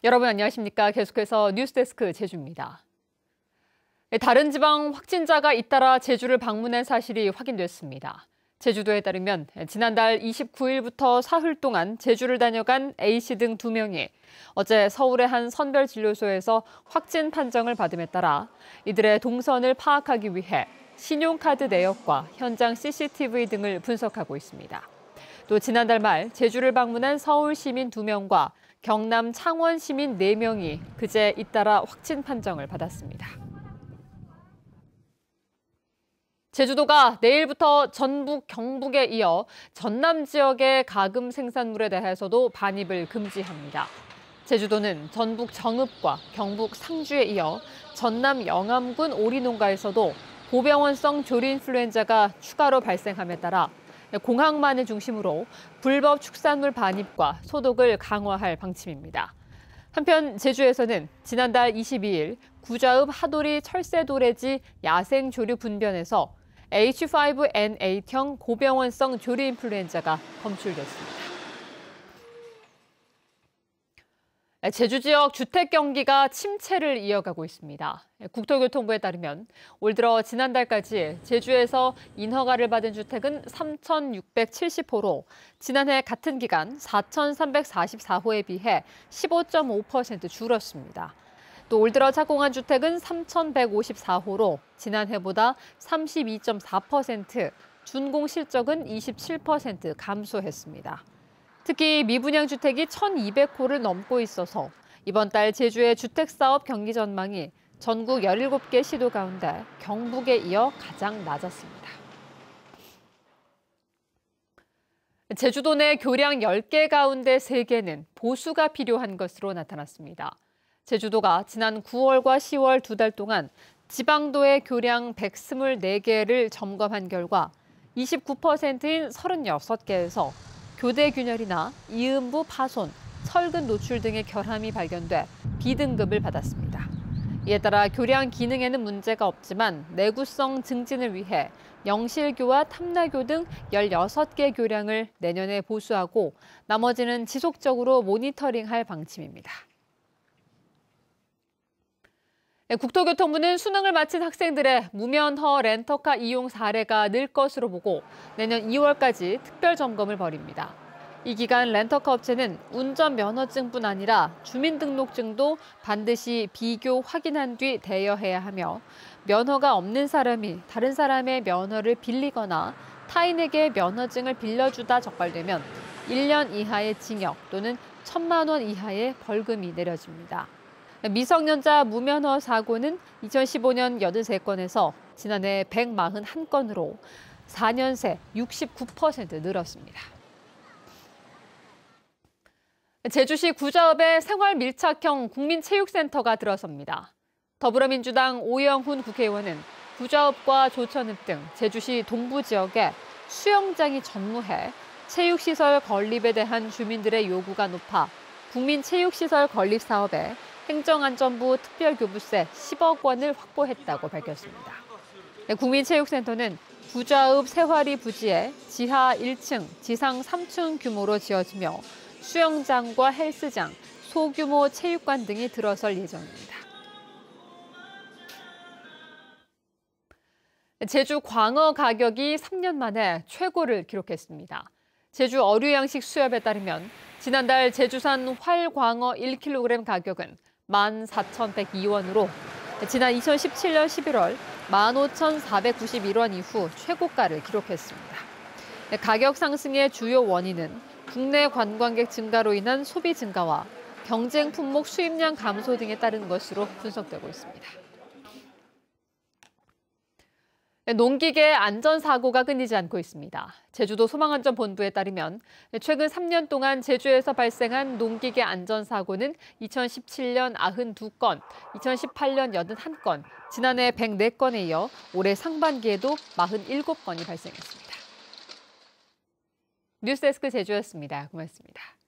여러분 안녕하십니까? 계속해서 뉴스데스크 제주입니다. 다른 지방 확진자가 잇따라 제주를 방문한 사실이 확인됐습니다. 제주도에 따르면 지난달 29일부터 사흘 동안 제주를 다녀간 A씨 등 2명이 어제 서울의 한 선별진료소에서 확진 판정을 받음에 따라 이들의 동선을 파악하기 위해 신용카드 내역과 현장 CCTV 등을 분석하고 있습니다. 또 지난달 말 제주를 방문한 서울 시민 2명과 경남 창원 시민 4명이 그제 잇따라 확진 판정을 받았습니다. 제주도가 내일부터 전북, 경북에 이어 전남 지역의 가금 생산물에 대해서도 반입을 금지합니다. 제주도는 전북 정읍과 경북 상주에 이어 전남 영암군 오리농가에서도 고병원성 조류인플루엔자가 추가로 발생함에 따라 공항만을 중심으로 불법 축산물 반입과 소독을 강화할 방침입니다. 한편 제주에서는 지난달 22일 구좌읍 하도리 철새도래지 야생 조류 분변에서 H5N8형 고병원성 조류인플루엔자가 검출됐습니다. 제주 지역 주택 경기가 침체를 이어가고 있습니다. 국토교통부에 따르면 올 들어 지난달까지 제주에서 인허가를 받은 주택은 3,670호로 지난해 같은 기간 4,344호에 비해 15.5% 줄었습니다. 또 올 들어 착공한 주택은 3,154호로 지난해보다 32.4%, 준공 실적은 27% 감소했습니다. 특히 미분양 주택이 1,200호를 넘고 있어서 이번 달 제주의 주택사업 경기 전망이 전국 17개 시도 가운데 경북에 이어 가장 낮았습니다. 제주도 내 교량 10개 가운데 3개는 보수가 필요한 것으로 나타났습니다. 제주도가 지난 9월과 10월 2달 동안 지방도의 교량 124개를 점검한 결과 29%인 36개에서 교대 균열이나 이음부 파손, 철근 노출 등의 결함이 발견돼 B등급을 받았습니다. 이에 따라 교량 기능에는 문제가 없지만 내구성 증진을 위해 영실교와 탐나교 등 16개 교량을 내년에 보수하고 나머지는 지속적으로 모니터링할 방침입니다. 국토교통부는 수능을 마친 학생들의 무면허 렌터카 이용 사례가 늘 것으로 보고 내년 2월까지 특별 점검을 벌입니다. 이 기간 렌터카 업체는 운전 면허증뿐 아니라 주민등록증도 반드시 비교 확인한 뒤 대여해야 하며 면허가 없는 사람이 다른 사람의 면허를 빌리거나 타인에게 면허증을 빌려주다 적발되면 1년 이하의 징역 또는 1,000만 원 이하의 벌금이 내려집니다. 미성년자 무면허 사고는 2015년 83건에서 지난해 141건으로 4년 새 69% 늘었습니다. 제주시 구좌읍에 생활밀착형 국민체육센터가 들어섭니다. 더불어민주당 오영훈 국회의원은 구좌읍과 조천읍 등 제주시 동부 지역에 수영장이 전무해 체육시설 건립에 대한 주민들의 요구가 높아 국민체육시설 건립 사업에 행정안전부 특별교부세 10억 원을 확보했다고 밝혔습니다. 국민체육센터는 구좌읍 세화리 부지에 지하 1층, 지상 3층 규모로 지어지며 수영장과 헬스장, 소규모 체육관 등이 들어설 예정입니다. 제주 광어 가격이 3년 만에 최고를 기록했습니다. 제주 어류양식 수협에 따르면 지난달 제주산 활광어 1kg 가격은 14,102원으로 지난 2017년 11월 15,491원 이후 최고가를 기록했습니다. 가격 상승의 주요 원인은 국내 관광객 증가로 인한 소비 증가와 경쟁 품목 수입량 감소 등에 따른 것으로 분석되고 있습니다. 농기계 안전사고가 끊이지 않고 있습니다. 제주도 소방안전본부에 따르면 최근 3년 동안 제주에서 발생한 농기계 안전사고는 2017년 92건, 2018년 81건, 지난해 104건에 이어 올해 상반기에도 47건이 발생했습니다. 뉴스데스크 제주였습니다. 고맙습니다.